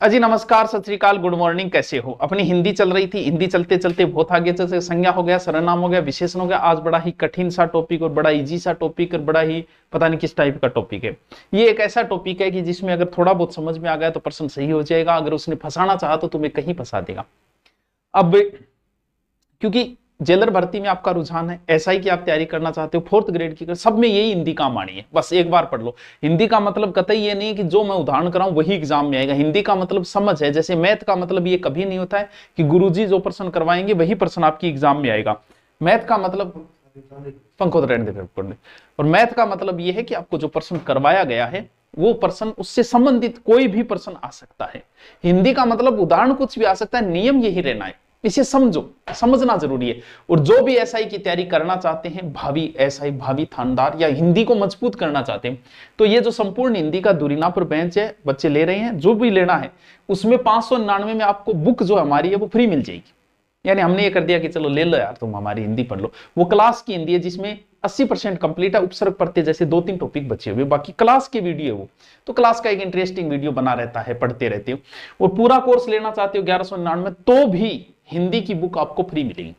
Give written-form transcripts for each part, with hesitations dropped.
अजी नमस्कार, सत श्री अकाल, गुड मॉर्निंग। कैसे हो? अपनी हिंदी चल रही थी, हिंदी चलते चलते बहुत आगे चलते संज्ञा हो गया, सर्वनाम हो गया, विशेषण हो गया। आज बड़ा ही कठिन सा टॉपिक और बड़ा इजी सा टॉपिक और बड़ा ही पता नहीं किस टाइप का टॉपिक है। ये एक ऐसा टॉपिक है कि जिसमें अगर थोड़ा बहुत समझ में आ गया तो प्रश्न सही हो जाएगा, अगर उसने फंसाना चाहा तो तुम्हें कहीं फंसा देगा। अब क्योंकि जेलर भर्ती में आपका रुझान है, एसआई की आप तैयारी करना चाहते हो, 4th ग्रेड की, सब में यही हिंदी काम आनी है। बस एक बार पढ़ लो। हिंदी का मतलब कतई ये नहीं है कि जो मैं उदाहरण कराऊं वही एग्जाम में आएगा। हिंदी का मतलब समझ है। जैसे मैथ का मतलब ये कभी नहीं होता है कि गुरुजी जो प्रश्न करवाएंगे वही प्रश्न आपकी एग्जाम में आएगा। मैथ का मतलब पंखो तो रहने दे। और मैथ का मतलब ये है कि आपको जो प्रश्न करवाया गया है वो प्रश्न, उससे संबंधित कोई भी प्रश्न आ सकता है। हिंदी का मतलब उदाहरण कुछ भी आ सकता है, नियम यही रहना है। इसे समझो, समझना जरूरी है। और जो भी एसआई की तैयारी करना चाहते हैं, भावी एसआई, भावी थानेदार, या हिंदी को मजबूत करना चाहते हैं, तो ये जो संपूर्ण हिंदी का दूरीना पर बेंच है, बच्चे ले रहे हैं, जो भी लेना है उसमें 599 में आपको बुक जो हमारी है वो फ्री मिल जाएगी। यानी हमने ये कर दिया कि चलो ले लो यार, तुम हमारी हिंदी पढ़ लो। वो क्लास की हिंदी है जिसमें 80% कंप्लीट है, उपसर्ग पढ़ते जैसे 2-3 टॉपिक बचे हुए, बाकी क्लास की वीडियो है वो। तो क्लास का एक इंटरेस्टिंग वीडियो बना रहता है, पढ़ते रहते हो। और पूरा कोर्स लेना चाहते हो 1199 तो भी हिंदी की बुक आपको फ्री मिलेगी।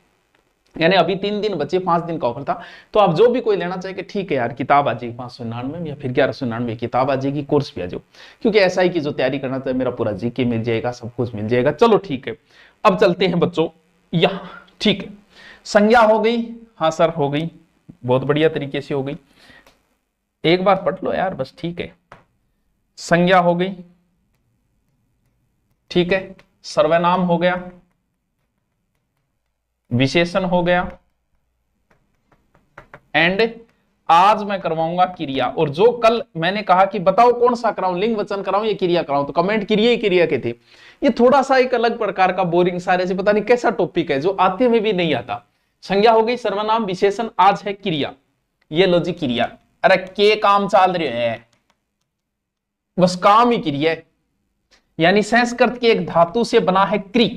यानी अभी 3 दिन बचे, 5 दिन का ऑफर था। तो आप जो भी कोई लेना चाहे कि ठीक है यार, किताब आ जाएगी 599 में या फिर 1199 किताब आ जाएगी, कोर्स भी आ जाओ। क्योंकि एसआई की जो तैयारी करना चाहे, मेरा पूरा जीके मिल जाएगा, सब कुछ मिल जाएगा। चलो ठीक है, अब चलते हैं बच्चों यहां। ठीक है, संज्ञा हो गई, हाँ सर हो गई, बहुत बढ़िया तरीके से हो गई। एक बार पढ़ लो यार बस, ठीक है। संज्ञा हो गई, ठीक है। सर्वनाम हो गया, विशेषण हो गया, एंड आज मैं करवाऊंगा क्रिया। और जो कल मैंने कहा कि बताओ कौन सा कराऊं, लिंग वचन कराऊं या क्रिया कराऊं, तो कमेंट क्रिया ही क्रिया के थे। ये थोड़ा सा एक अलग प्रकार का बोरिंग सारे से पता नहीं कैसा टॉपिक है, जो आते हुए भी नहीं आता। संज्ञा हो गई, सर्वनाम, विशेषण, आज है क्रिया। ये लो जी क्रिया। अरे के काम चल रहे हैं, बस काम ही क्रिया है। यानी संस्कृत के एक धातु से बना है क्री।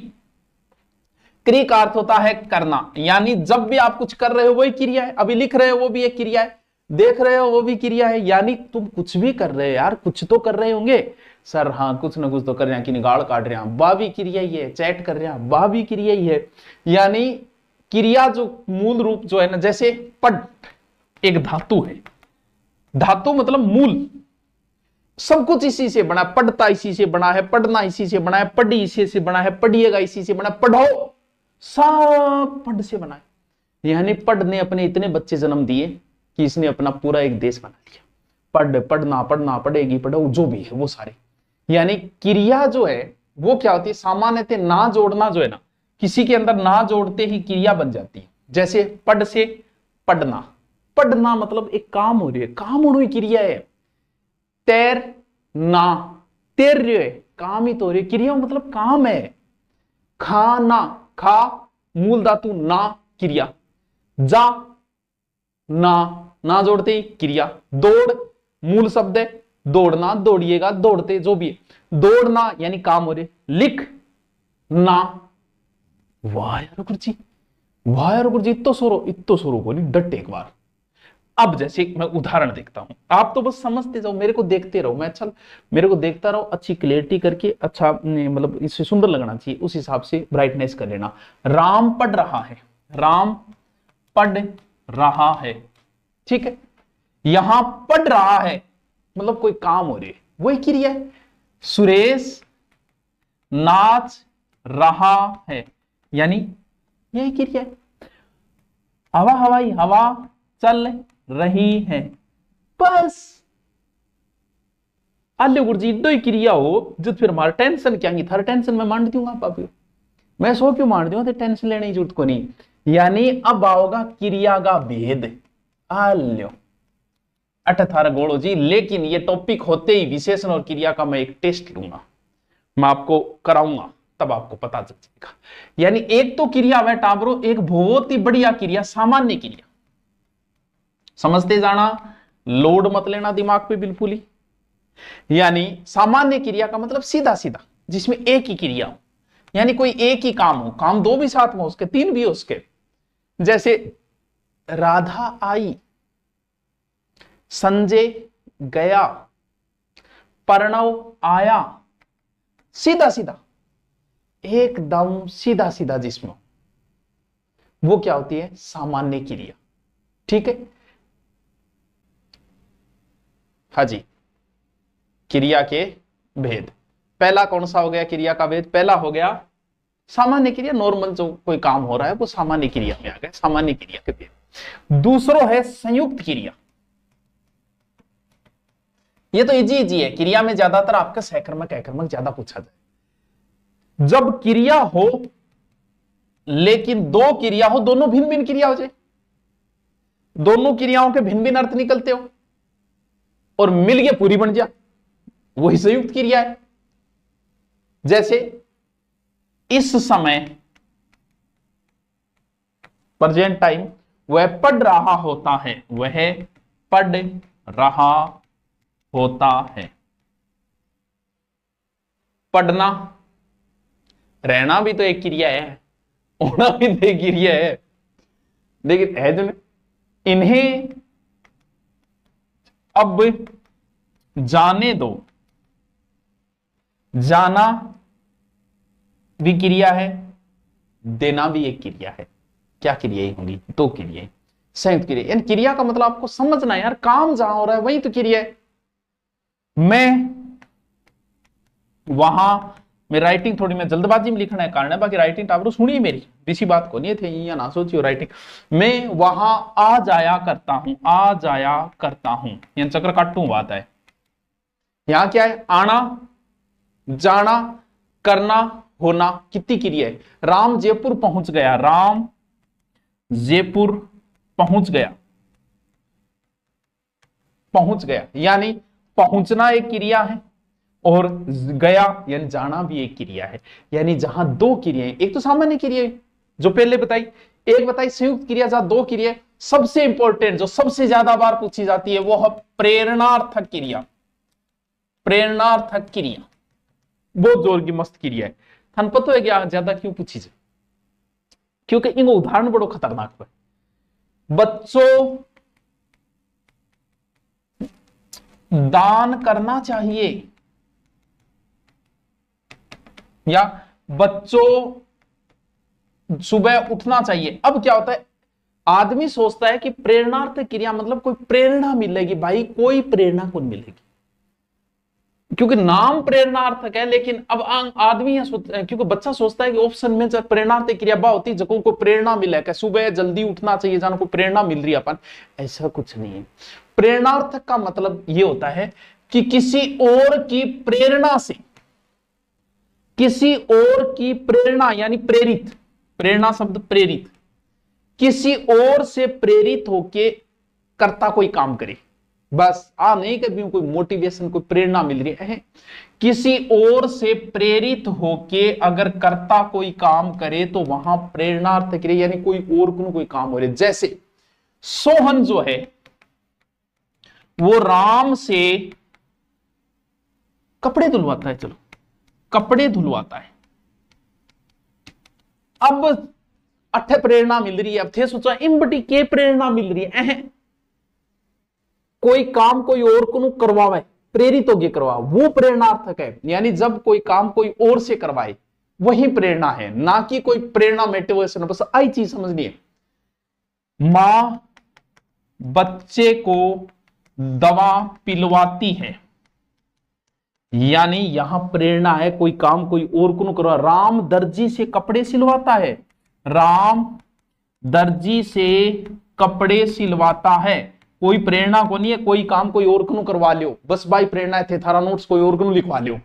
क्री का अर्थ होता है करना, यानी जब भी आप कुछ कर रहे हो वही क्रिया है। अभी लिख रहे हो वो भी एक क्रिया है, देख रहे हो वो भी क्रिया है। यानी तुम कुछ भी कर रहे हो यार, कुछ तो कर रहे होंगे सर। हाँ, कुछ ना कुछ तो कर रहे हैं, कि निगाड़ काट रहे हैं, वाह भी क्रिया ही है। चैट कर रहे हैं, वाह भी क्रिया ही है। यानी क्रिया जो मूल रूप जो है ना, जैसे पट एक धातु है, धातु मतलब मूल, सब कुछ इसी से बना। पढ़ता इसी से बना है, पढ़ना इसी से बना है, पढ़ी इसी से बना है, पढ़िएगा इसी से बना, पढ़ो सब पढ़ से बना है। यानी पढ़ ने अपने इतने बच्चे जन्म दिए कि इसने अपना पूरा एक देश बना लिया। पढ़, पढ़ना, पढ़ना, पढ़ेगी, पढ़ो, जो भी है वो सारे। यानी क्रिया जो है वो क्या होती है, सामान्यतः ना जोड़ना जो है ना, किसी के अंदर ना जोड़ते ही क्रिया बन जाती है। जैसे पढ़ से पढ़ना, पढ़ना मतलब एक काम हो रही है, काम होनी क्रिया है। तैर ना, तैर रहे है, काम ही तो हो रही है, क्रिया मतलब काम है। खाना, खा मूल धातु, ना क्रिया। जा ना, ना जोड़ते ही क्रिया। दौड़ मूल शब्द है, दौड़ना, दौड़िएगा, दौड़ते, जो भी है। दौड़ना यानी काम हो रहे। लिख ना, वाह यार गुरुजी, वाह यार गुरुजी, इतो सोरो बोली डट एक बार। अब जैसे मैं उदाहरण देखता हूं, आप तो बस समझते जाओ, मेरे को देखते रहो। मैं अच्छा, मेरे को देखता रहो, अच्छी क्लियरिटी करके, अच्छा मतलब इससे सुंदर लगना चाहिए, उस हिसाब से ब्राइटनेस कर लेना। राम पढ़ रहा है, राम पढ़ रहा है, ठीक है। यहां पढ़ रहा है मतलब कोई काम हो रही है, वही क्रिया है। सुरेश नाच रहा है, यानी यही क्रिया है। हवा हवाई, हवा चल रही है, बस। आल्यो गुरुजी दो ही क्रिया हो जो फिर हमारा टेंशन क्या है, थारा टेंशन मैं मान दूंगा आप, मैं सो क्यों मान दूंगा, टेंशन लेने की जरूरत को नहीं। यानी अब आओगा क्रिया का भेद। आल्यो अठ थारा गोड़ो जी। लेकिन ये टॉपिक होते ही विशेषण और क्रिया का मैं एक टेस्ट लूंगा, मैं आपको कराऊंगा, तब आपको पता चल जाएगा। यानी एक तो क्रिया वह टाबरो, एक बहुत ही बढ़िया क्रिया, सामान्य क्रिया। समझते जाना, लोड मत लेना दिमाग पे बिल्कुल ही। यानी सामान्य क्रिया का मतलब सीधा सीधा, जिसमें एक ही क्रिया हो, यानी कोई एक ही काम हो, काम दो भी साथ में उसके, तीन भी हो उसके। जैसे राधा आई, संजय गया, प्रणव आया, सीधा सीधा, एकदम सीधा सीधा जिस्म, वो क्या होती है? सामान्य क्रिया। ठीक है, हाँ जी। क्रिया के भेद, पहला कौन सा हो गया क्रिया का भेद? पहला हो गया सामान्य क्रिया, नॉर्मल जो कोई काम हो रहा है वो सामान्य क्रिया में आ गया, सामान्य क्रिया के भेद। दूसरो है संयुक्त क्रिया। ये तो इजी है, क्रिया में ज्यादातर आपका सहकर्मक अकर्मक ज्यादा पूछा जाए। जब क्रिया हो लेकिन दो क्रिया हो, दोनों भिन्न भिन्न क्रिया हो जाए, दोनों क्रियाओं के भिन्न भिन्न अर्थ निकलते हो और मिल के पूरी बन जाए, वही संयुक्त क्रिया है। जैसे इस समय, प्रेजेंट टाइम, वह पढ़ रहा होता है, वह पढ़ रहा होता है। पढ़ना, रहना भी तो एक क्रिया है, होना भी तो एक क्रिया है, लेकिन है जो इन्हें अब जाने दो, जाना भी क्रिया है, देना भी एक क्रिया है। क्या क्रिया ही होंगी? दो क्रिया, संयुक्त क्रिया। यानी क्रिया का मतलब आपको समझना है यार, काम जहां हो रहा है वही तो क्रिया है। मैं वहां, मैं राइटिंग थोड़ी मैं जल्दबाजी में लिखना है कारण है, बाकी राइटिंग टावरो सुनिए मेरी, किसी बात को नहीं थे या ना सोचियो राइटिंग। मैं वहां आ जाया करता हूं, आ जाया करता हूं, यानी चक्र काटू बात है। यहां क्या है? आना, जाना, करना, होना, कितनी क्रिया है? राम जयपुर पहुंच गया, राम जयपुर पहुंच गया, पहुंच गया यानी पहुंचना एक क्रिया है और गया यानी जाना भी एक क्रिया है। यानी जहां दो क्रियाएं, एक तो सामान्य क्रिया जो पहले बताई, एक बताई संयुक्त क्रिया जहां दो क्रिया। सबसे इंपॉर्टेंट जो सबसे ज्यादा बार पूछी जाती है वो है प्रेरणार्थक क्रिया। प्रेरणार्थक क्रिया बहुत जोर की मस्त क्रिया है। थान पता है क्या ज्यादा क्यों पूछी जाए? क्योंकि इनका उदाहरण बड़ो खतरनाक है। बच्चों दान करना चाहिए, या बच्चों सुबह उठना चाहिए। अब क्या होता है, आदमी सोचता है कि प्रेरणार्थ क्रिया मतलब कोई प्रेरणा मिलेगी। भाई कोई प्रेरणा को मिलेगी, क्योंकि नाम प्रेरणार्थक है, लेकिन अब आदमी क्योंकि बच्चा सोचता है कि ऑप्शन में जब प्रेरणार्थ क्रिया बा होती जगहों को प्रेरणा मिले, कि सुबह जल्दी उठना चाहिए, जान को प्रेरणा मिल रही है अपन। ऐसा कुछ नहीं है। प्रेरणार्थक का मतलब यह होता है कि किसी और की प्रेरणा से, किसी और की प्रेरणा यानी प्रेरित, प्रेरणा शब्द प्रेरित, किसी और से प्रेरित होके कर्ता कोई काम करे। बस आ नहीं कभी कोई मोटिवेशन, कोई प्रेरणा मिल रही है, किसी और से प्रेरित होके अगर कर्ता कोई काम करे तो वहां प्रेरणार्थ क्रिया यानी कोई और को कोई काम हो रहे। जैसे सोहन जो है वो राम से कपड़े धुलवाता है, चलो कपड़े धुलवाता है। अब अठ प्रेरणा मिल रही है। अब थे सोचा इम्बटी के प्रेरणा मिल रही है, कोई काम कोई और को करवावे, प्रेरित होके करवाओ, वो प्रेरणार्थक है। यानी जब कोई काम कोई और से करवाए वही प्रेरणा है, ना कि कोई प्रेरणा मोटिवेशन। बस आई चीज समझनी है। मां बच्चे को दवा पिलवाती है, यानी यहां प्रेरणा है, कोई काम कोई और को करवा। राम दर्जी से कपड़े सिलवाता है, राम दर्जी से कपड़े सिलवाता है, कोई प्रेरणा को नहीं है, कोई काम कोई और को करवा लियो। बस भाई प्रेरणा है, थे थारा नोट्स कोई और को लिखवा लियो,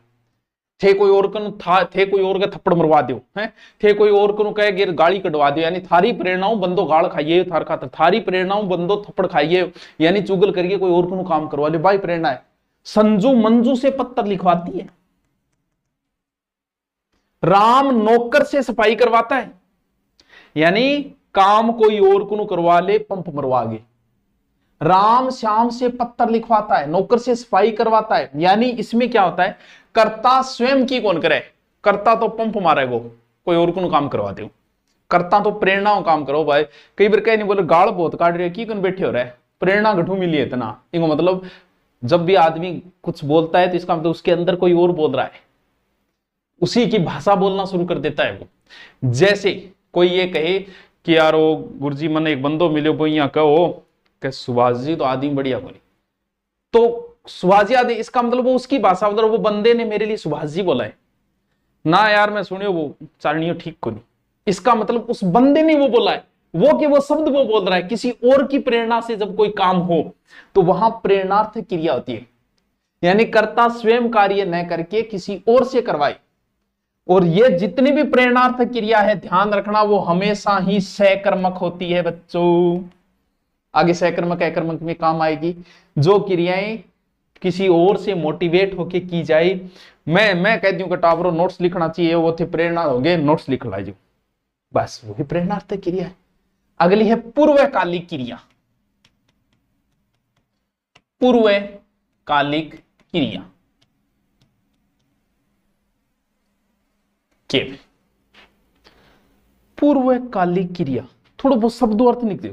थे कोई और को थे कोई और का थप्पड़ मरवा दो है, थे कोई और को कहे गिर गाड़ी कटवा दो। यानी थारी प्रेरणाओं बंदो गाड़ खाइए, थार खातर थारी प्रेरणाओं बंदो थप्पड़ खाइए, यानी चुगल करिए, कोई और को काम करवा लियो। भाई प्रेरणा है। संजू मंजू से पत्थर लिखवाती है, राम नौकर से सफाई करवाता है, यानी काम कोई और को करवा ले, पंप मरवा गे। राम श्याम से पत्थर लिखवाता है, नौकर से सफाई करवाता है। यानी इसमें क्या होता है, कर्ता स्वयं की कौन करे, कर्ता तो पंप मारेगो, कोई और को काम करवा दो। कर्ता तो प्रेरणा काम करो। भाई कई बार कह नहीं बोले गाल बहुत काट रहे की कौन बैठे हो रहा है, प्रेरणा घटू मिली है इतना। इनको मतलब जब भी आदमी कुछ बोलता है तो इसका मतलब उसके अंदर कोई और बोल रहा है। उसी की भाषा बोलना शुरू कर देता है वो। जैसे कोई ये कहे कि यार वो गुरुजी मन एक बंदो मिलो वो यहाँ कहो कि सुभाष जी तो आदमी बढ़िया बोली, तो सुभाष जी आदि, इसका मतलब वो उसकी भाषा, मतलब वो बंदे ने मेरे लिए सुभाष जी बोला है ना यार, मैं सुनियो वो चारणियों ठीक को नहीं, इसका मतलब उस बंदे ने वो बोला है, वो कि वो शब्द वो बोल रहा है। किसी और की प्रेरणा से जब कोई काम हो तो वहां प्रेरणार्थ क्रिया होती है, यानी कर्ता स्वयं कार्य न करके किसी और से करवाए। और ये जितनी भी प्रेरणार्थ क्रिया है, ध्यान रखना, वो हमेशा ही सकर्मक होती है बच्चों। आगे सकर्मक अकर्मक में काम आएगी। जो क्रियाएं किसी और से मोटिवेट होके की जाए, मैं कहती हूँ कि टावरों नोट्स लिखना चाहिए, वो थे प्रेरणा होंगे, नोट्स लिख लीजिए, बस वही प्रेरणार्थ क्रिया है। अगली है पूर्वकालिक क्रिया। पूर्वकालिक क्रिया केवल पूर्वकालिक क्रिया, थोड़ा बहुत शब्दों अर्थ लिख दो।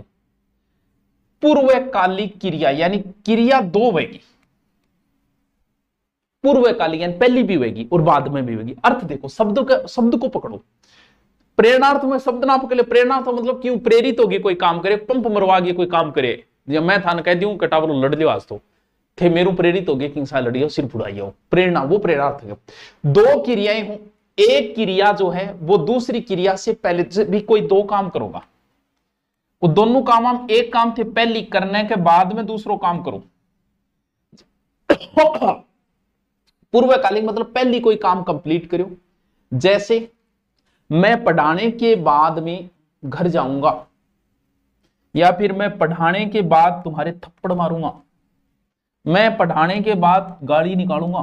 पूर्वकालिक क्रिया यानी क्रिया दो होगी, पूर्वकालिक यानी पहली भी होगी और बाद में भी होगी। अर्थ देखो, शब्द को पकड़ो। प्रेरणार्थ में शब्द ना पकड़े, प्रेरणार्थ मतलब क्यों प्रेरित होगी कोई काम करे, पंप मरवा के कोई काम करे, जब मैं था कह दूं कटावलो लड़ लियो आज तो थे मेरू प्रेरित हो गए कि इंसान लड़ियो सिर फुड़ाइयो, प्रेरणा वो प्रेरणार्थ है। दो क्रियाएं हो, एक क्रिया जो है वो दूसरी क्रिया से पहले से भी कोई दो काम करोगा, वो दोनों काम हम एक काम थे पहली करने के बाद में दूसरो काम करो। पूर्वकालिक मतलब पहली कोई काम कंप्लीट करो, जैसे मैं पढ़ाने के बाद में घर जाऊंगा, या फिर मैं पढ़ाने के बाद तुम्हारे थप्पड़ मारूंगा, मैं पढ़ाने के बाद गाड़ी निकालूंगा,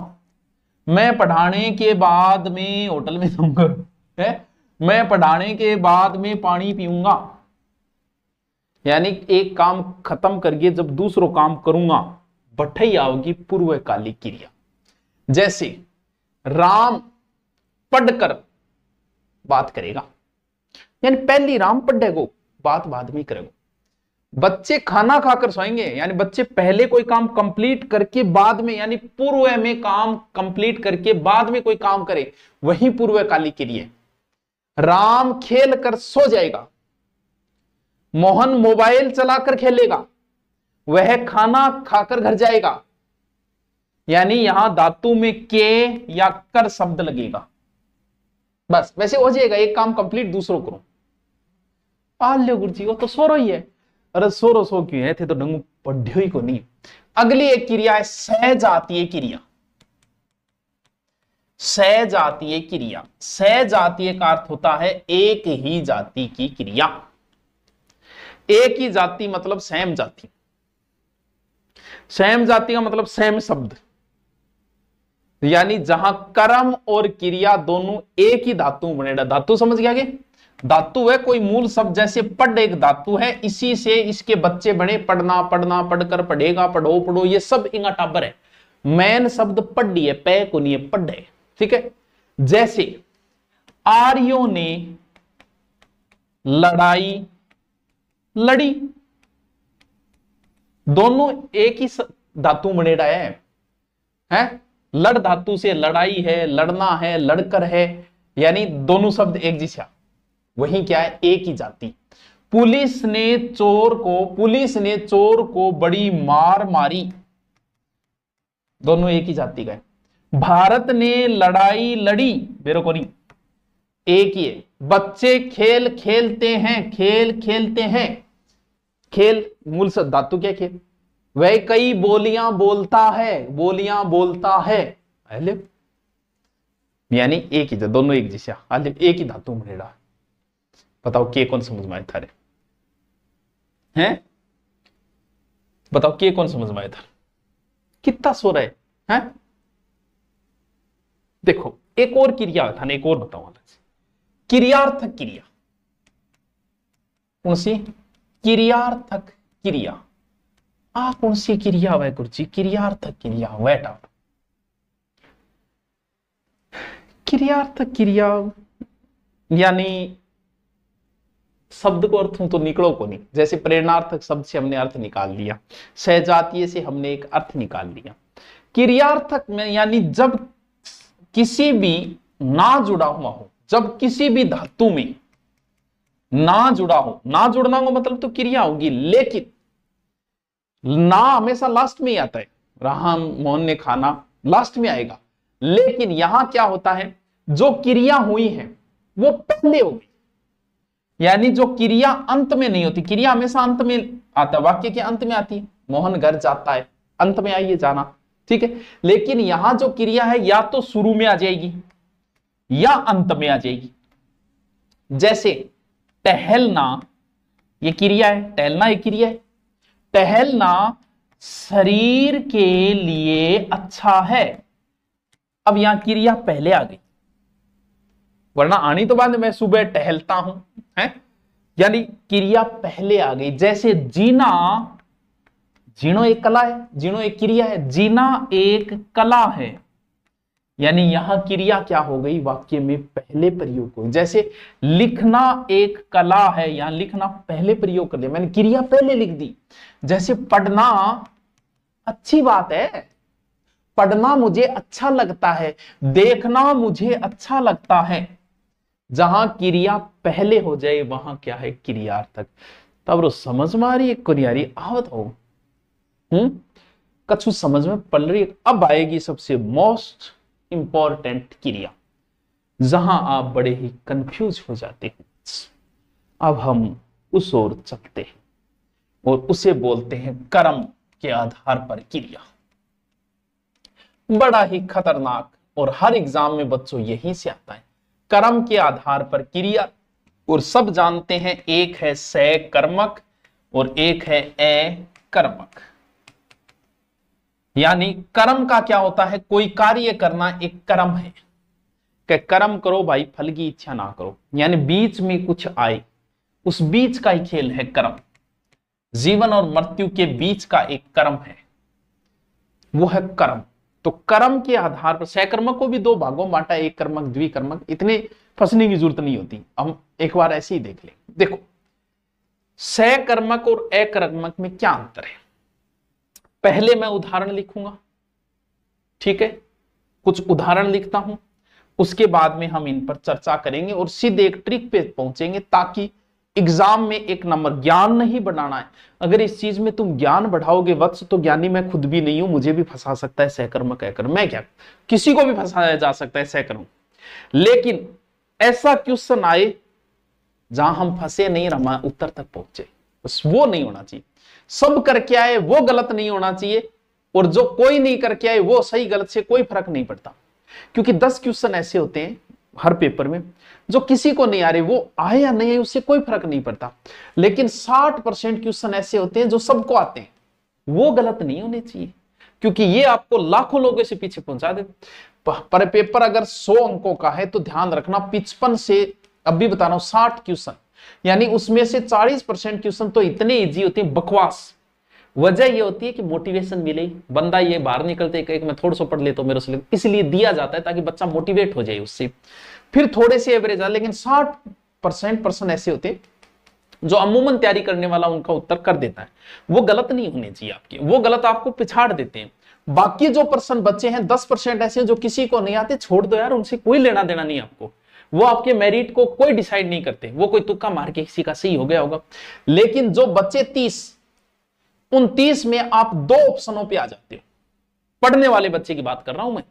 मैं पढ़ाने के बाद में होटल में जाऊंगा, है मैं पढ़ाने के बाद में पानी पीऊंगा। यानी एक काम खत्म करके जब दूसरो काम करूंगा, बठई आओगी पूर्वकालिक क्रिया। जैसे राम पढ़कर बात करेगा, यानी पहली राम पढ़ेगो, बात बाद में करेगो। बच्चे खाना खाकर सोएंगे, यानी बच्चे पहले कोई काम कंप्लीट करके बाद में, यानी पूर्व में काम कंप्लीट करके बाद में कोई काम करे, वही पूर्वकालिक क्रिया। राम खेल कर सो जाएगा, मोहन मोबाइल चलाकर खेलेगा, वह खाना खाकर घर जाएगा। यानी यहां धातु में के या कर शब्द लगेगा, बस वैसे हो जाएगा, एक काम कंप्लीट दूसरों करो। पाल लो गुरुजी वो तो सोरो ही है, अरे सोरो सो क्यों है थे तो डंगू पढ़्यो ही को नहीं। अगली एक क्रिया है सहजातीय क्रिया। सहजातीय क्रिया, सहजातीय का अर्थ होता है एक ही जाति की क्रिया। एक ही जाति मतलब सेम जाति, सेम जाति का मतलब सेम शब्द, यानी जहां कर्म और क्रिया दोनों एक ही धातु बनेगा। धातु समझ गया? धातु है कोई मूल शब्द, जैसे पढ़ एक धातु है, इसी से इसके बच्चे बने, पढ़ना पढ़ना, पढ़कर पढ़ेगा, पढ़ो पढ़ो, ये सब इंगा टाबर है। मैन शब्द पढ़ी है, पै को नहीं है, पढ़ है, ठीक है। जैसे आर्यों ने लड़ाई लड़ी, दोनों एक ही धातु बनेड़ा है? लड़ धातु से लड़ाई है, लड़ना है, लड़कर है, यानी दोनों शब्द एक जैसा, वही क्या है, एक ही जाति। पुलिस ने चोर को बड़ी मार मारी, दोनों एक ही जाति का है। भारत ने लड़ाई लड़ी, बेरो को नहीं, एक ही है। बच्चे खेल खेलते हैं, खेल खेलते हैं, खेल मूल शब्द धातु क्या खेल। वह कई बोलियां बोलता है, बोलियां बोलता है, यानी एक ही, दोनों एक जैसा, एक ही धातु बनेगा। बताओ के कौन समझ में आया था? हैं? बताओ के कौन समझ में आया था? कितना सो रहे हैं? देखो एक और क्रिया था ना, एक और बताओ, क्रियार्थक क्रिया। कौन सी? क्रियार्थक क्रिया। कौन सी क्रिया वह गुरुजी? क्रियार्थक क्रिया, वेट आउट। क्रियार्थक क्रिया यानी शब्द को अर्थ तो निकलो को नहीं, जैसे प्रेरणार्थक शब्द से हमने अर्थ निकाल लिया, सहजातीय से हमने एक अर्थ निकाल लिया। क्रियार्थक में यानी जब किसी भी ना जुड़ा हुआ हो, जब किसी भी धातु में ना जुड़ा हो, ना जुड़ना हो मतलब तो क्रिया होगी, लेकिन ना हमेशा लास्ट में ही आता है। राम मोहन ने खाना लास्ट में आएगा, लेकिन यहां क्या होता है, जो क्रिया हुई है वो पहले होगी। यानी जो क्रिया अंत में नहीं होती, क्रिया हमेशा अंत में आता है, वाक्य के अंत में आती है। मोहन घर जाता है, अंत में आइए जाना, ठीक है। लेकिन यहां जो क्रिया है या तो शुरू में आ जाएगी या अंत में आ जाएगी। जैसे टहलना, ये क्रिया है, टहलना एक क्रिया है। टहलना शरीर के लिए अच्छा है। अब यहां क्रिया पहले आ गई, वरना आनी तो बाद में, मैं सुबह टहलता हूं, है, यानी क्रिया पहले आ गई। जैसे जीना, जीनो एक कला है, जीनो एक क्रिया है, जीना एक कला है, यानी यहां क्रिया क्या हो गई, वाक्य में पहले प्रयोग हो। जैसे लिखना एक कला है, यहां लिखना पहले प्रयोग कर दिया, मैंने क्रिया पहले लिख दी। जैसे पढ़ना अच्छी बात है, पढ़ना मुझे अच्छा लगता है, देखना मुझे अच्छा लगता है। जहां क्रिया पहले हो जाए वहां क्या है, क्रियार्थक। तब रो समझ में आ रही है कुरियारी आवत हो, कछु समझ में पड़ रही है। अब आएगी सबसे मोस्ट इंपॉर्टेंट क्रिया, जहां आप बड़े ही कंफ्यूज हो जाते हैं। अब हम उस ओर चलते हैं और उसे बोलते हैं कर्म के आधार पर क्रिया। बड़ा ही खतरनाक, और हर एग्जाम में बच्चों यही से आता है, कर्म के आधार पर क्रिया। और सब जानते हैं, एक है सकर्मक और एक है अकर्मक। यानी कर्म का क्या होता है, कोई कार्य करना एक कर्म है, कि कर्म करो भाई, फल की इच्छा ना करो, यानी बीच में कुछ आए, उस बीच का ही खेल है कर्म। जीवन और मृत्यु के बीच का एक कर्म है, वो है कर्म। तो कर्म के आधार पर सकर्मक को भी दो भागों में बांटा, एक कर्मक द्विकर्मक, इतने फंसने की जरूरत नहीं होती, हम एक बार ऐसे ही देख ले। देखो सकर्मक और अकर्मक में क्या अंतर है, पहले मैं उदाहरण लिखूंगा, ठीक है, कुछ उदाहरण लिखता हूं, उसके बाद में हम इन पर चर्चा करेंगे और सीधे एक ट्रिक पे पहुंचेंगे, ताकि एग्जाम में एक नंबर, ज्ञान नहीं बढ़ाना है। अगर इस चीज में तुम ज्ञान बढ़ाओगे वत्स, तो ज्ञानी मैं खुद भी नहीं हूं, मुझे भी फंसा सकता है सकर्मक अकर्मक, मैं क्या, किसी को भी फंसाया जा सकता है सकर्मक। लेकिन ऐसा क्वेश्चन आए जहां हम फंसे नहीं, रमा उत्तर तक पहुंचे, बस वो नहीं होना चाहिए। सब करके आए वो गलत नहीं होना चाहिए, और जो कोई नहीं करके आए वो सही गलत से कोई फर्क नहीं पड़ता। क्योंकि 10 क्वेश्चन ऐसे होते हैं हर पेपर में, जो किसी को नहीं आ रहे, वो आए या नहीं आए उससे कोई फर्क नहीं पड़ता। लेकिन 60% क्वेश्चन ऐसे होते हैं जो सबको आते हैं, वो गलत नहीं होने चाहिए, क्योंकि ये आपको लाखों लोगों से पीछे पहुंचा दे। पर पेपर अगर 100 अंकों का है तो ध्यान रखना 55 से, अब भी बता रहा हूं, 60 क्वेश्चन, यानी उसमें से 40% क्वेश्चन तो इतने इजी होते हैं, बकवास। वजह ये होती है कि मोटिवेशन मिले, बंदा ये बाहर निकलते एक मैं थोड़ा सा पढ़ लेता हूं मेरे से, इसलिए दिया जाता है ताकि बच्चा मोटिवेट हो जाए उससे, फिर थोड़े से एवरेज आ। लेकिन 60% पर्सन ऐसे होते हैं जो अमूमन तैयारी करने वाला उनका उत्तर कर देता है, वो गलत नहीं होने चाहिए आपके, वो गलत आपको पिछाड़ देते हैं। बाकी जो पर्सन बच्चे हैं 10% ऐसे हैं जो किसी को नहीं आते, छोड़ दो यार, उनसे कोई लेना देना नहीं आपको, वो आपके मेरिट को कोई डिसाइड नहीं करते, वो कोई तुक्का मार के किसी का सही हो गया होगा। लेकिन जो बच्चे 30, उन 30 में आप 2 ऑप्शनों पे आ जाते हो, पढ़ने वाले बच्चे की बात कर रहा हूं मैं,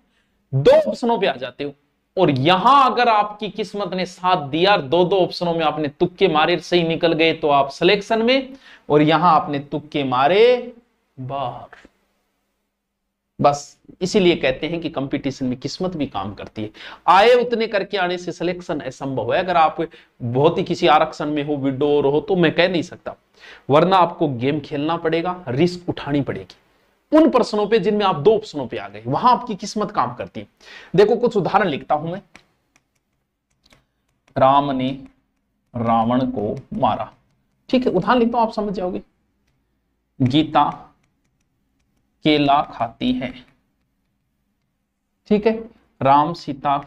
2 ऑप्शनों पे आ जाते हो। और यहां अगर आपकी किस्मत ने साथ दिया, 2 ऑप्शनों में आपने तुक्के मारे, सही निकल गए तो आप सिलेक्शन में, और यहां आपने तुक्के मारे बाहर। बस इसीलिए कहते हैं कि कंपटीशन में किस्मत भी काम करती है। आए उतने करके आने से सिलेक्शन असंभव है। अगर आप बहुत ही किसी आरक्षण में हो, विडोर हो, तो मैं कह नहीं सकता, वरना आपको गेम खेलना पड़ेगा, रिस्क उठानी पड़ेगी। उन प्रश्नों पे जिनमें आप 2 ऑप्शनों पे आ गए, वहां आपकी किस्मत काम करती है। देखो कुछ उदाहरण लिखता हूं मैं। राम ने रावण को मारा, ठीक है, उदाहरण लिखता हूं, आप समझ जाओगे। गीता केला खाती है, ठीक है। राम सीता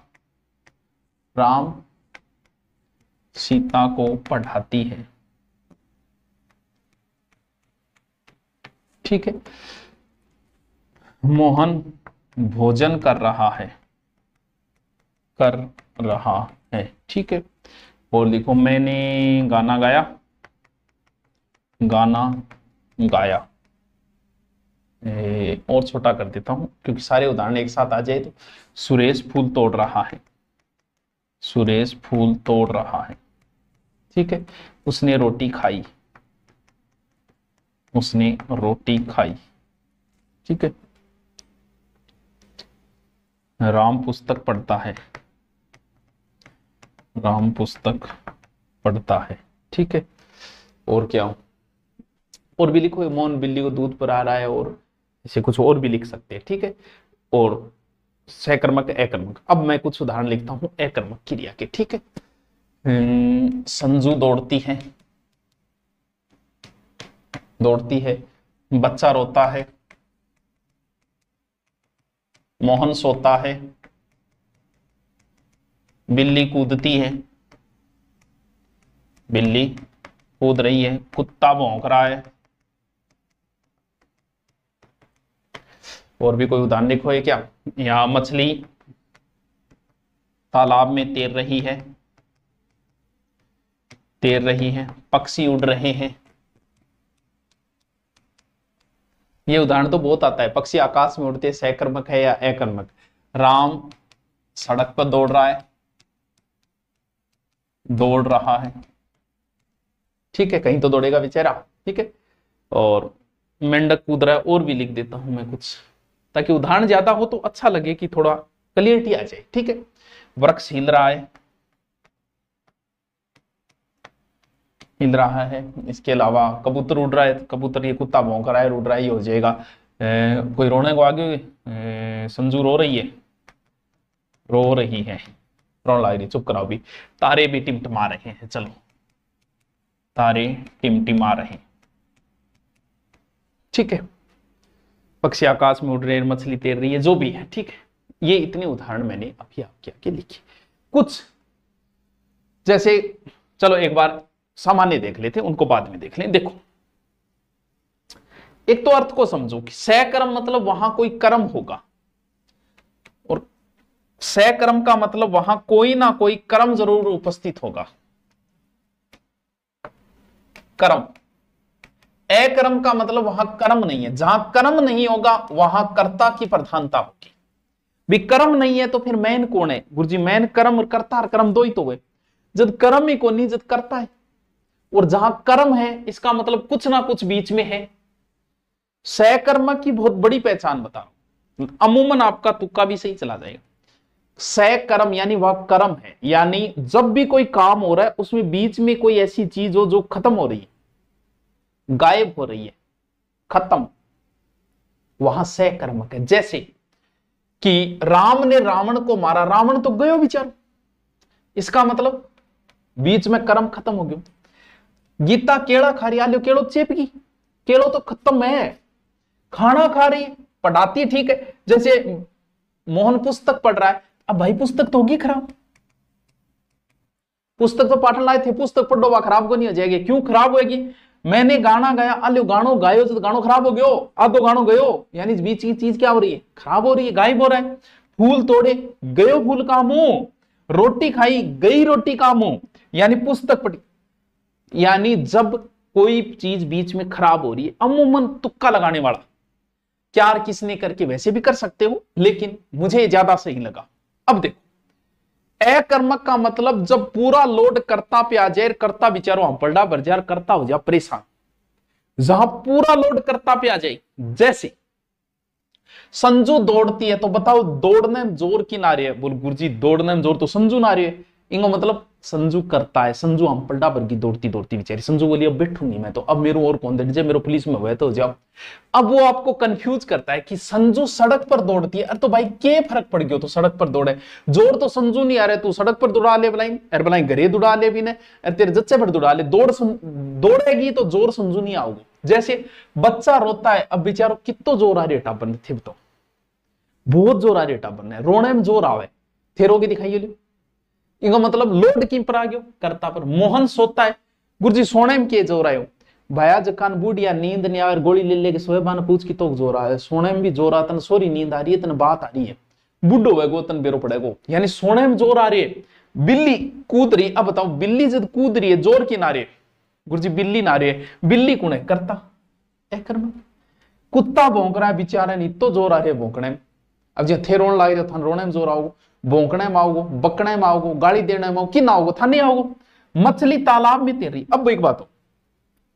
को पढ़ाती है, ठीक है। मोहन भोजन कर रहा है, कर रहा है। ठीक है, और लिखो मैंने गाना गाया, गाना गाया। और छोटा कर देता हूं क्योंकि सारे उदाहरण एक साथ आ जाए। तो सुरेश फूल तोड़ रहा है, सुरेश फूल तोड़ रहा है। ठीक है, उसने रोटी खाई, उसने रोटी खाई। ठीक है, राम पुस्तक पढ़ता है, राम पुस्तक पढ़ता है। ठीक है, और क्या हो, और भी लिखो, मोहन बिल्ली को दूध पिला रहा है, और ऐसे कुछ और भी लिख सकते हैं। ठीक है, और सहकर्मक अकर्मक। अब मैं कुछ उदाहरण लिखता हूं अकर्मक क्रिया के। ठीक है, संजू दौड़ती है, दौड़ती है। बच्चा रोता है, मोहन सोता है। बिल्ली कूदती है, बिल्ली कूद रही है। कुत्ता भौंक रहा है। और भी कोई उदाहरण लिखो है क्या? यहां मछली तालाब में तैर रही है, तैर रही है। पक्षी उड़ रहे हैं। ये उदाहरण तो बहुत आता है। पक्षी आकाश में उड़ते, सहकर्मक है या अकर्मक? राम सड़क पर दौड़ रहा है, दौड़ रहा है। ठीक है, कहीं तो दौड़ेगा बेचारा। ठीक है, और मेंढक कूद रहा है। और भी लिख देता हूं मैं कुछ, ताकि उदाहरण ज्यादा हो तो अच्छा लगे कि थोड़ा क्लियरिटी आ जाए। ठीक है, वृक्ष हिल रहा है, हिल रहा है। इसके अलावा कबूतर उड़ रहा है, कबूतर, ये कुत्ता भौंक रहा है, उड़ रहा है, ये हो जाएगा। कोई रोने को आगे, संजू रो रही है, रो रही है, रोने लग रही, चुप कराओ भी। तारे भी टिमटिमा रहे हैं, चलो, तारे टिमटिमा रहे। ठीक है, पक्षी आकाश में उड़ रहे हैं, मछली तैर रही है, जो भी है। ठीक है, ये इतने उदाहरण मैंने अभी आपके आगे लिखे। कुछ जैसे, चलो एक बार सामान्य देख लेते, उनको बाद में देख लें। देखो, एक तो अर्थ को समझो कि सहकर्म मतलब वहां कोई कर्म होगा, और सहकर्म का मतलब वहां कोई ना कोई कर्म जरूर उपस्थित होगा। कर्म। अकर्म का मतलब वहां कर्म नहीं है। जहां कर्म नहीं होगा वहां कर्ता की प्रधानता होगी। भी कर्म नहीं है तो फिर मैन कौन है? गुरुजी, मैन कर्म और कर्ता, और कर्म दो ही तो हुए। जब कर्म ही को नहीं, जब करता है। और जहां कर्म है इसका मतलब कुछ ना कुछ बीच में है। सहकर्म की बहुत बड़ी पहचान बता रहा हूं, अमूमन आपका तुक्का भी सही चला जाएगा। सहकर्म यानी वह कर्म है, यानी जब भी कोई काम हो रहा है उसमें बीच में कोई ऐसी चीज हो जो खत्म हो रही है, गायब हो रही है, खत्म, वहां सहकर्मक है। जैसे कि राम ने रावण को मारा, रावण तो गयो विचारो, इसका मतलब बीच में कर्म खत्म हो गया। गीता केड़ा खा रही, आलो केड़ो चेप गई, केड़ो तो खत्म है, खाना खा रही, पढ़ाती ठीक है। जैसे मोहन पुस्तक पढ़ रहा है, अब भाई पुस्तक तो होगी खराब, पुस्तक तो पाठन लाए थे, पुस्तक पढ़ो वह खराब को नहीं हो जाएगी। क्यों खराब होगी? मैंने गाना गाया, आलो गानो गायो तो गानो खराब हो गयो, आधो गानो गयो, यानी बीच की चीज क्या हो रही है? खराब हो रही है, गायब हो रहा है। फूल तोड़े, गयो फूल का मुंह, रोटी खाई, गई रोटी का मुंह, यानी पुस्तक पढ़ी। यानी जब कोई चीज बीच में खराब हो रही है, अमूमन तुक्का लगाने वाला, क्या किसने करके वैसे भी कर सकते हो, लेकिन मुझे ज्यादा सही लगा। अब देखो, अकर्मक का मतलब जब पूरा लोड कर्ता पे आ जाए, कर्ता बेचारो हम पलड़ा भर जाए, कर्ता हो जाए परेशान। जहां पूरा लोड कर्ता पे आ जाए, जैसे संजू दौड़ती है, तो बताओ दौड़ने में जोर की नारी है? बोल गुरुजी, दौड़ने में जोर तो संजू नारी है। इनको मतलब संजू करता है, संजू हम पलटा भर की दौड़ती दौड़ती बेचारी। संजू बोली अब बैठूंगी मैं तो, अब मेरे और कौन दे, मेरे पुलिस में हुआ तो हो जाओ। अब वो आपको कंफ्यूज करता है कि संजू सड़क पर दौड़ती है। अरे तो भाई क्या फर्क पड़ गया, तो सड़क पर दौड़े, जोर तो संजू नहीं आ रहे, तू सड़क पर दौड़ा ले बलाई, अरे बलाई घरे दौड़ा ले भी ने, तेरे जच्चे पर दौड़ा ले, दौड़ेगी तो जोर संजू नहीं आओगे। जैसे बच्चा रोता है, अब बेचारो कितो जोर आ रेटा बन थे, तो बहुत जोर आ रेटा बनना है, रोने में जोर आवे, थे रोगे दिखाइए। इनको मतलब लोड की पर आ गयो, करता पर। मोहन सोता है, गुरुजी सोने में के जोर आयो? भाया जकान बूढ़िया नींद नहीं आवे, गोली ले लेके सोए बान पूछ की तो जोर आए, सोने में भी जोर आता, सोरी नींद आ रही है, तन बात आ रही है। बुढ़ो होगा तन बेरो पड़ेगा, यानी सोने में जोर आ रही है। बिल्ली कूद रही, अब बताओ बिल्ली जब कूद रही है जोर की नारे, गुरुजी बिल्ली नारे है, बिल्ली कौन है? करता ए कर्म। कुत्ता भौंक रहा है बेचारा, नहीं तो जोर आ रही है भौंकने में। अब जो थे रोने लग रहे थान रोने में जोर आओगे, भौंकने में आओगे, बकने में आओगे, गाली देने में आओगे, कि ना आओगे? था नहीं आओगे। मछली तालाब में तैर रही, अब एक बात हो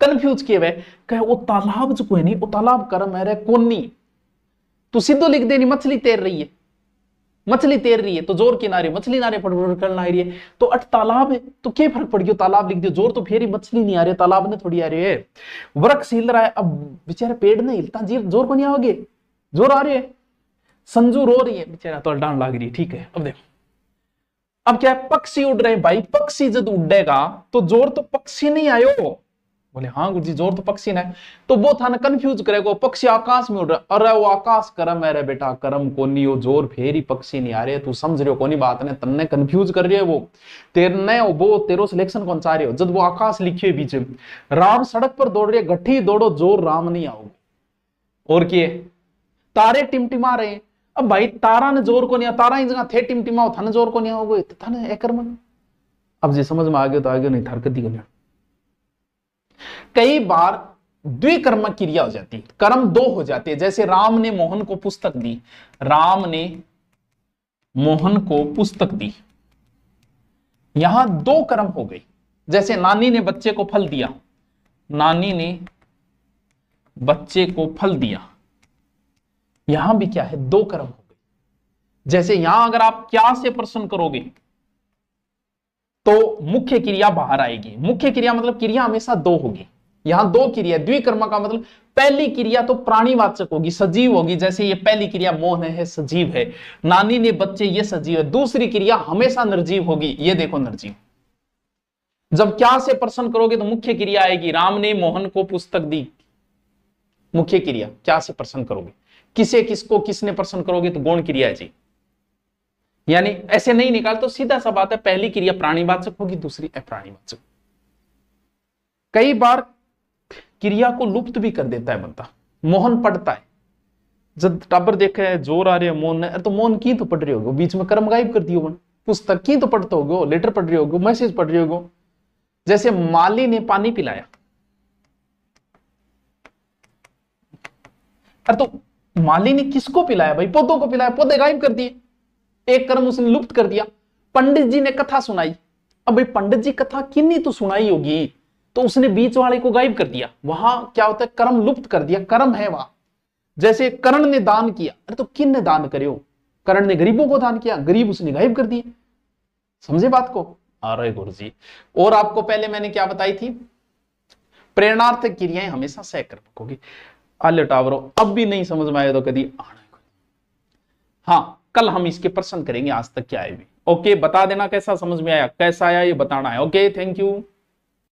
कंफ्यूज किए हुए कहे वो तालाब जो कोई नहीं, वो तालाब कर्म है कौन नहीं, तू सीधो लिख देनी मछली तैर रही है, मछली तैर रही है तो जोर किनारे, मछली नारे फटफट करना आ रही है, तो अट तालाब है तो क्या फर्क पड़ गया, तालाब लिख दियो, जोर तो फिर ही मछली नहीं आ रही, तालाब ने थोड़ी आ रही है। वृक्ष हिल रहा है, अब बेचारे पेड़ नहीं हिलता, जी जोर को नहीं आओगे, जोर आ रही है। संजू रो रही है बेचारा, तो डांड लाग रही है, ठीक है। अब देखो अब क्या है, पक्षी उड़ रहे हैं भाई, पक्षी जब उड़ेगा तो जोर तो पक्षी नहीं आयो, बोले हाँ गुरुजी जोर तो पक्षी ने, तो वो था ना कंफ्यूज करेगा, पक्षी आकाश में उड़ रहा, अरे वो आकाश कर्म है रे बेटा, कर्म कोनी, वो जोर फेरी पक्षी नहीं आ रहे, तू समझ रहे हो कोनी बात ने, तन्ने कंफ्यूज कर रही है वो तेरने, वो तेरो सिलेक्शन कौन सा रहे हो, जब वो आकाश लिखे बीच में, राम सड़क पर दौड़ रही है, गठी दौड़ो जोर राम नहीं आओगे, और क्या तारे टिमटिमा रहे, अब भाई तारा ने जोर को नहीं, तारा ही जगह थे टिमटिमा, थाने जोर को नहीं आओगे, थाने ए कर्म। अब जी समझ में आ गया तो आगे, नहीं थरकत दी गया। कई बार द्विकर्म क्रिया हो जाती है, कर्म दो हो जाते हैं, जैसे राम ने मोहन को पुस्तक दी, राम ने मोहन को पुस्तक दी, यहां दो कर्म हो गई। जैसे नानी ने बच्चे को फल दिया, नानी ने बच्चे को फल दिया, यहां भी क्या है, दो कर्म हो गई। जैसे यहां अगर आप क्या से प्रश्न करोगे तो मुख्य क्रिया बाहर आएगी, मुख्य क्रिया मतलब क्रिया हमेशा दो होगी, यहां दो क्रिया, द्विकर्म का मतलब पहली क्रिया तो प्राणीवाचक होगी, सजीव होगी, जैसे ये पहली क्रिया मोहन है सजीव है, नानी ने बच्चे ये सजीव है, दूसरी क्रिया हमेशा निर्जीव होगी, ये देखो निर्जीव। जब क्या से प्रश्न करोगे तो मुख्य क्रिया आएगी, राम ने मोहन को पुस्तक दी, मुख्य क्रिया क्या से प्रश्न करोगे, किसे किसको किसने प्रश्न करोगे तो गौण क्रिया है जी, यानी ऐसे नहीं निकाल तो सीधा सा बात है, पहली क्रिया प्राणीवाचक होगी, दूसरी अप्राणीवाचक। कई बार क्रिया को लुप्त भी कर देता है बंदा, मोहन पढ़ता है, जब टाबर देखे जोर आ रहे है मोहन ने, तो मोहन की तो पढ़ रहे होगे, बीच में कर्म गायब कर दियो, पुस्तक की तो पढ़ते होगे, लेटर पढ़ रहे होगे, मैसेज पढ़ रहे होगे। जैसे माली ने पानी पिलाया, अरे तो माली ने किसको पिलाया भाई, पौधों को पिलाया, पौधे गायब कर दिए, एक कर्म उसने लुप्त कर दिया। पंडित जी ने कथा सुनाई, अब भाई पंडित जी कथा किन्नी तो सुनाई होगी, तो उसने बीच वाले को गायब कर दिया, वहां क्या होता है, कर्म लुप्त कर दिया, कर्म है वहां। जैसे कर्ण ने दान किया, अरे तो किन ने दान करे हो, कर्ण ने गरीबों को दान किया, गरीब उसने गायब कर दिए, समझे बात को। अरे गुरुजी, और आपको पहले मैंने क्या बताई थी, प्रेरणार्थक क्रियाएं हमेशा सहकर्मक होगी। आले टावरो अब भी नहीं समझ में आया तो कभी आना, हाँ कल हम इसके प्रश्न करेंगे, आज तक क्या है भी। ओके, बता देना कैसा समझ में आया, कैसा आया ये बताना है। Okay, thank you.